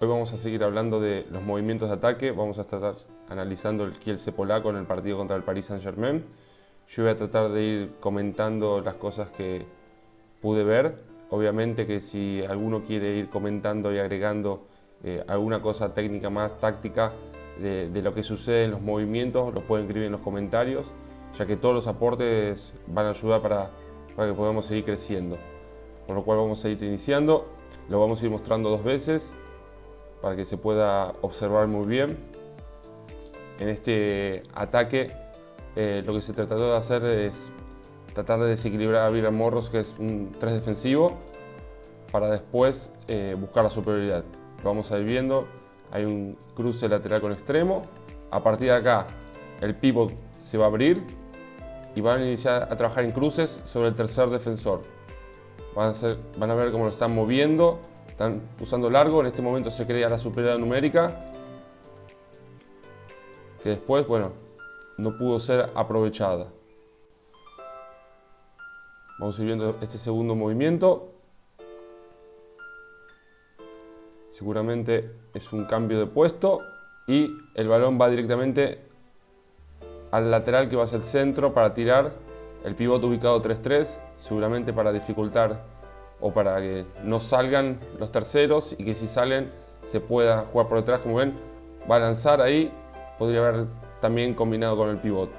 Hoy vamos a seguir hablando de los movimientos de ataque. Vamos a estar analizando el Kielce polaco en el partido contra el Paris Saint-Germain. Yo voy a tratar de ir comentando las cosas que pude ver. Obviamente que si alguno quiere ir comentando y agregando alguna cosa técnica más, táctica, de lo que sucede en los movimientos, lo pueden escribir en los comentarios, ya que todos los aportes van a ayudar para que podamos seguir creciendo. Por lo cual vamos a ir iniciando. Lo vamos a ir mostrando dos veces para que se pueda observar muy bien. En este ataque lo que se trató de hacer es tratar de desequilibrar a William Morros, que es un 3 defensivo, para después buscar la superioridad. Lo vamos a ir viendo. Hay un cruce lateral con extremo. A partir de acá el pivot se va a abrir y van a iniciar a trabajar en cruces sobre el tercer defensor. Van a ver cómo lo están moviendo. Están usando largo, en este momento se crea la superioridad numérica, que después, bueno, no pudo ser aprovechada. Vamos a ir viendo este segundo movimiento. Seguramente es un cambio de puesto y el balón va directamente al lateral que va hacia el centro para tirar. El pivote ubicado 3-3, seguramente para dificultar o para que no salgan los terceros y que si salen se pueda jugar por detrás. Como ven, va a lanzar ahí, podría haber también combinado con el pivot.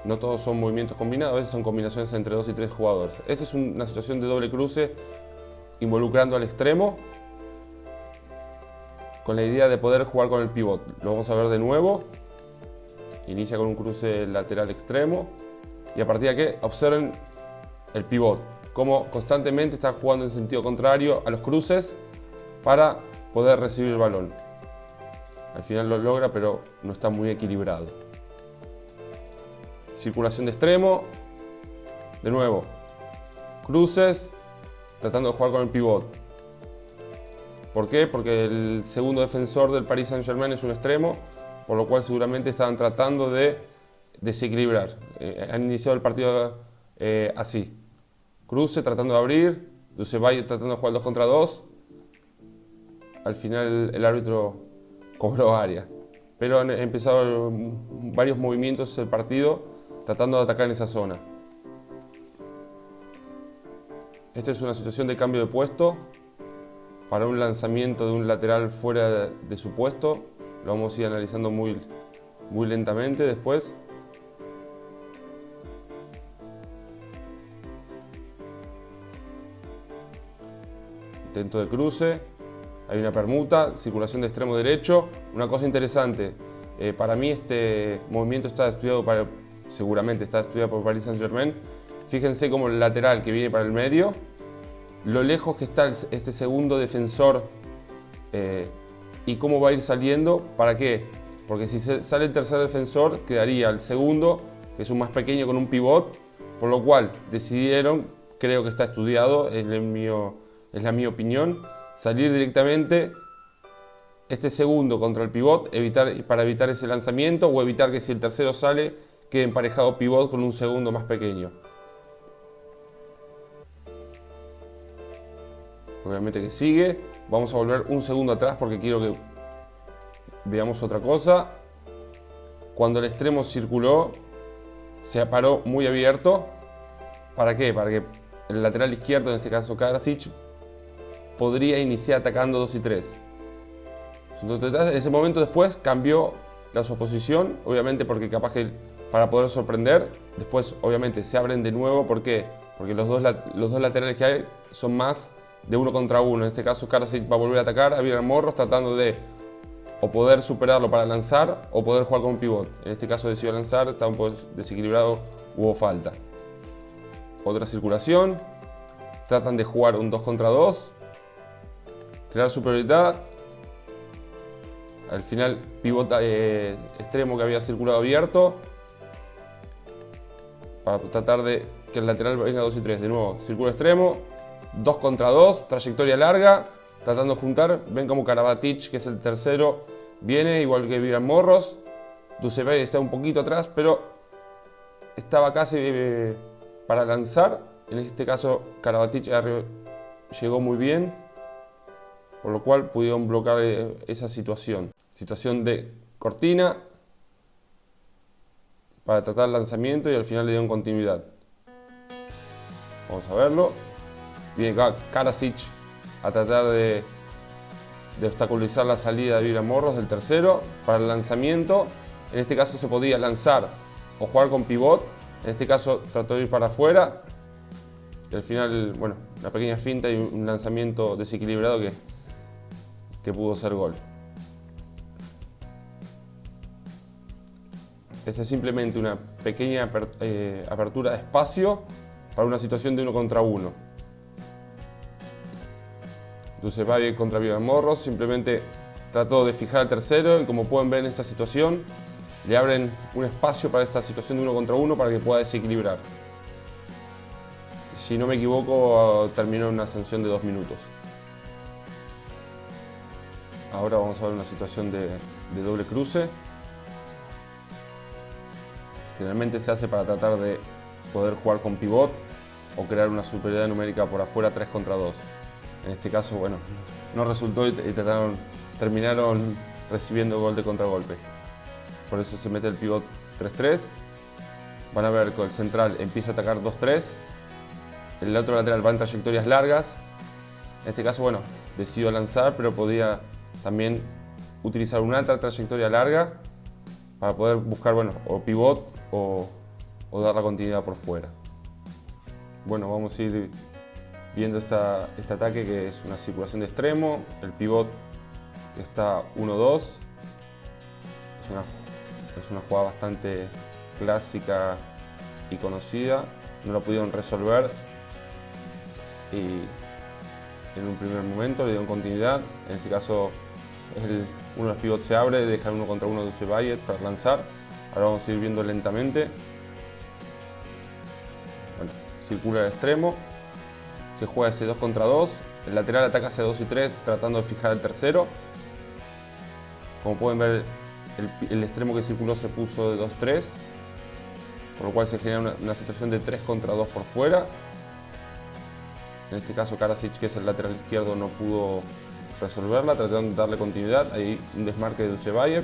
No todos son movimientos combinados, a veces son combinaciones entre 2 y 3 jugadores. Esta es una situación de doble cruce involucrando al extremo con la idea de poder jugar con el pivot. Lo vamos a ver de nuevo. Inicia con un cruce lateral extremo. Y a partir de aquí observen el pivot, cómo constantemente está jugando en sentido contrario a los cruces para poder recibir el balón. Al final lo logra, pero no está muy equilibrado. Circulación de extremo. De nuevo, cruces, tratando de jugar con el pivot. ¿Por qué? Porque el segundo defensor del Paris Saint-Germain es un extremo, por lo cual seguramente estaban tratando de desequilibrar. Han iniciado el partido así. Cruce tratando de abrir, Dusevay tratando de jugar 2 contra 2. Al final el árbitro cobró área. Pero han empezado varios movimientos del partido tratando de atacar en esa zona. Esta es una situación de cambio de puesto para un lanzamiento de un lateral fuera de su puesto. Lo vamos a ir analizando muy lentamente después. Intento de cruce, hay una permuta, circulación de extremo derecho. Una cosa interesante, para mí este movimiento está estudiado seguramente está estudiado por Paris Saint-Germain. Fíjense cómo el lateral que viene para el medio, lo lejos que está este segundo defensor y cómo va a ir saliendo. ¿Para qué? Porque si sale el tercer defensor quedaría el segundo, que es un más pequeño con un pivot, por lo cual decidieron, creo que está estudiado, es la mi opinión, salir directamente este segundo contra el pivot, para evitar ese lanzamiento o evitar que si el tercero sale quede emparejado pivot con un segundo más pequeño. Obviamente que sigue. Vamos a volver un segundo atrás porque quiero que veamos otra cosa. Cuando el extremo circuló, se paró muy abierto. ¿Para qué? Para que el lateral izquierdo, en este caso Karasic, podría iniciar atacando 2 y 3. Entonces, en ese momento después cambió la su posición, obviamente porque capaz que para poder sorprender, después obviamente se abren de nuevo. ¿Por qué? Porque los dos laterales que hay son más de 1 contra 1. En este caso Karasic va a volver a atacar a William Morros tratando de o poder superarlo para lanzar o poder jugar con un pivot. En este caso decidió lanzar, está un poco desequilibrado, hubo falta. Otra circulación, tratan de jugar un 2 contra 2, crear superioridad. Al final pivot extremo que había circulado abierto para tratar de que el lateral venga 2 y 3. De nuevo, círculo extremo, 2 contra 2, trayectoria larga, tratando de juntar. Ven como Karabatic, que es el tercero, viene igual que William Morros. Dusevay está un poquito atrás, pero estaba casi para lanzar. En este caso Karabatic llegó muy bien, por lo cual pudieron bloquear esa situación. Situación de cortina para tratar el lanzamiento y al final le dieron continuidad. Vamos a verlo. Viene Karasic a tratar de obstaculizar la salida de Abraham Morros del tercero para el lanzamiento. En este caso se podía lanzar o jugar con pivot. En este caso trató de ir para afuera. Y al final, bueno, una pequeña finta y un lanzamiento desequilibrado que pudo ser gol. Esta es simplemente una pequeña apertura de espacio para una situación de 1 contra 1. Dusebaev contra Abraham Morros simplemente trató de fijar al tercero y, como pueden ver en esta situación, le abren un espacio para esta situación de 1 contra 1 para que pueda desequilibrar. Si no me equivoco, terminó en una sanción de 2 minutos. Ahora vamos a ver una situación de doble cruce. Generalmente se hace para tratar de poder jugar con pivot o crear una superioridad numérica por afuera 3 contra 2. En este caso, bueno, no resultó y terminaron recibiendo gol de contragolpe. Por eso se mete el pivot 3-3. Van a ver que el central empieza a atacar 2-3. El otro lateral va en trayectorias largas. En este caso, bueno, decidió lanzar, pero podía también utilizar una alta trayectoria larga para poder buscar, bueno, o pivot o dar la continuidad por fuera. Bueno, vamos a ir viendo este ataque, que es una circulación de extremo. El pivot está 1-2. Es una jugada bastante clásica y conocida. No lo pudieron resolver y en un primer momento le dieron continuidad. En este caso uno de los pivots se abre, deja 1 contra 1 de Dusebaev para lanzar. Ahora vamos a ir viendo lentamente. Bueno, circula el extremo. Se juega ese 2 contra 2. El lateral ataca hacia 2 y 3 tratando de fijar al tercero. Como pueden ver, el extremo que circuló se puso de 2-3. Por lo cual se genera una situación de 3 contra 2 por fuera. En este caso Karasic, que es el lateral izquierdo, no pudo resolverla, trataron de darle continuidad. Hay un desmarque de Dusebaev.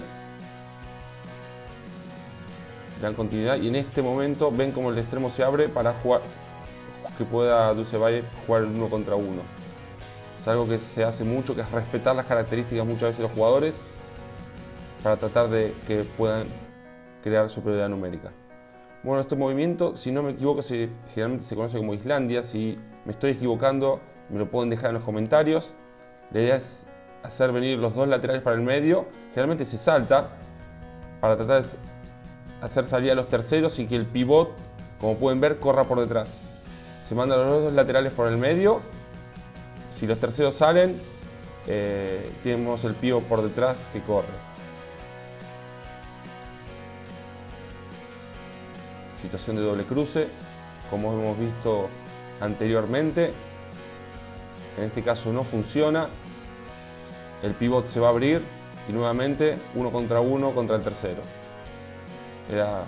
Dan continuidad y en este momento ven como el extremo se abre para jugar, que pueda Dusebaev jugar el 1 contra 1. Es algo que se hace mucho, que es respetar las características muchas veces de los jugadores para tratar de que puedan crear superioridad numérica. Bueno, este movimiento, si no me equivoco, generalmente se conoce como Islandia. Si me estoy equivocando, me lo pueden dejar en los comentarios. La idea es hacer venir los dos laterales para el medio. Generalmente se salta para tratar de hacer salir a los terceros y que el pivot, como pueden ver, corra por detrás. Se mandan los dos laterales por el medio. Si los terceros salen, tenemos el pivot por detrás que corre. Situación de doble cruce, como hemos visto anteriormente. En este caso no funciona. El pivot se va a abrir y nuevamente 1 contra 1 contra el tercero. Era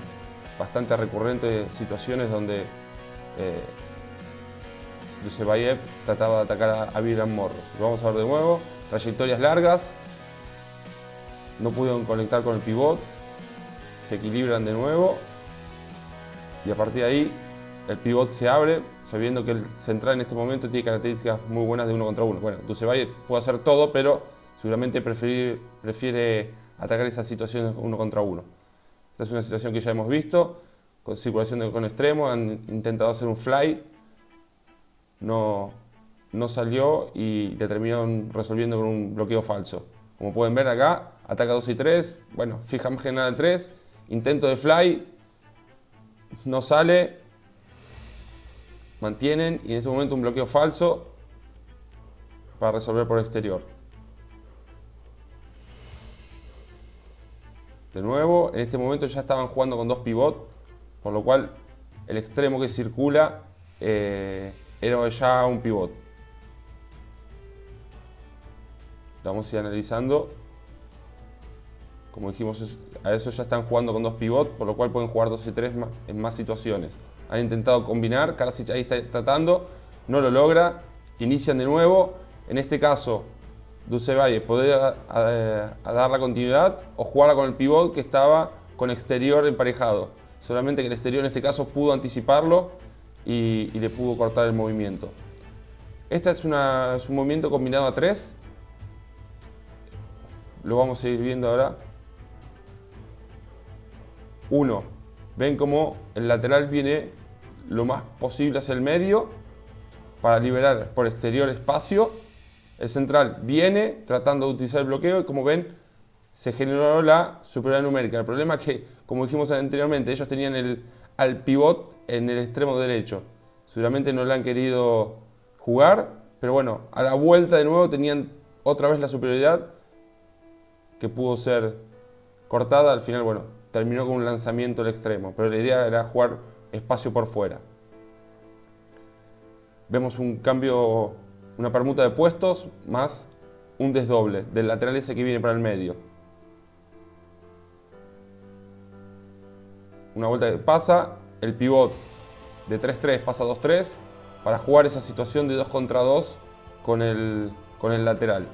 bastante recurrente situaciones donde Dusebaev trataba de atacar a Abraham Morros. Lo vamos a ver de nuevo. Trayectorias largas. No pudieron conectar con el pivot. Se equilibran de nuevo. Y a partir de ahí el pivot se abre, sabiendo que el central en este momento tiene características muy buenas de 1 contra 1. Bueno, Dusebaev puede hacer todo, pero seguramente prefiere atacar esas situaciones 1 contra 1. Esta es una situación que ya hemos visto, con circulación con extremo. Han intentado hacer un fly, no salió y le terminaron resolviendo con un bloqueo falso. Como pueden ver acá, ataca 2 y 3, bueno, fija más que nada el 3, intento de fly, no sale, mantienen y en este momento un bloqueo falso para resolver por exterior. De nuevo, en este momento ya estaban jugando con 2 pivots, por lo cual el extremo que circula era ya un pivot. Lo vamos a ir analizando. Como dijimos, a eso ya están jugando con 2 pivots, por lo cual pueden jugar 2 y 3 en más situaciones. Han intentado combinar, Karasic ahí está tratando, no lo logra inician de nuevo. En este caso, Dussebae podía dar la continuidad o jugarla con el pivot que estaba con exterior emparejado. Solamente que el exterior en este caso pudo anticiparlo y le pudo cortar el movimiento. Este es un movimiento combinado a 3. Lo vamos a ir viendo ahora. 1. Ven cómo el lateral viene lo más posible hacia el medio para liberar por exterior espacio. El central viene tratando de utilizar el bloqueo y como ven se generó la superioridad numérica. El problema es que, como dijimos anteriormente, ellos tenían al pivot en el extremo derecho. Seguramente no le han querido jugar, pero bueno, a la vuelta de nuevo tenían otra vez la superioridad que pudo ser cortada. Al final, bueno, terminó con un lanzamiento al extremo, pero la idea era jugar espacio por fuera. Vemos un cambio, una permuta de puestos más un desdoble del lateral ese que viene para el medio. Una vuelta que pasa, el pivot de 3-3 pasa a 2-3 para jugar esa situación de 2 contra 2 con el lateral.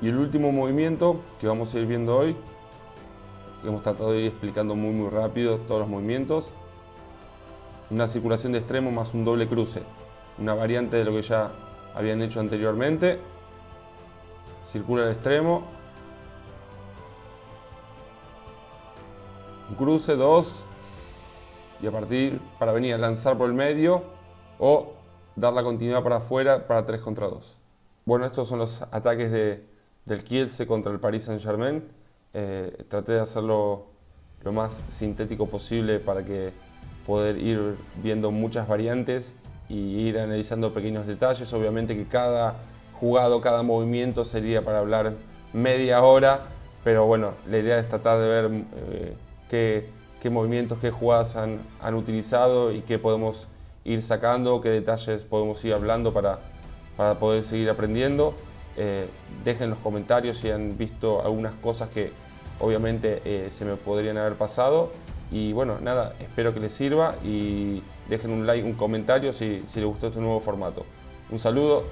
Y el último movimiento que vamos a ir viendo hoy, que hemos tratado de ir explicando muy rápido todos los movimientos, una circulación de extremo más un doble cruce, una variante de lo que ya habían hecho anteriormente. Circula el extremo, un cruce, 2, y a partir para venir a lanzar por el medio o dar la continuidad para afuera para 3 contra 2. Bueno, estos son los ataques del Kielce contra el Paris Saint-Germain. Traté de hacerlo lo más sintético posible para que poder ir viendo muchas variantes y ir analizando pequeños detalles. Obviamente que cada jugado, cada movimiento sería para hablar media hora, pero bueno, la idea es tratar de ver qué movimientos, qué jugadas han utilizado y qué podemos ir sacando, qué detalles podemos ir hablando para poder seguir aprendiendo. Dejen en los comentarios si han visto algunas cosas que obviamente se me podrían haber pasado. Y bueno, nada, espero que les sirva y dejen un like, un comentario si les gustó este nuevo formato. Un saludo.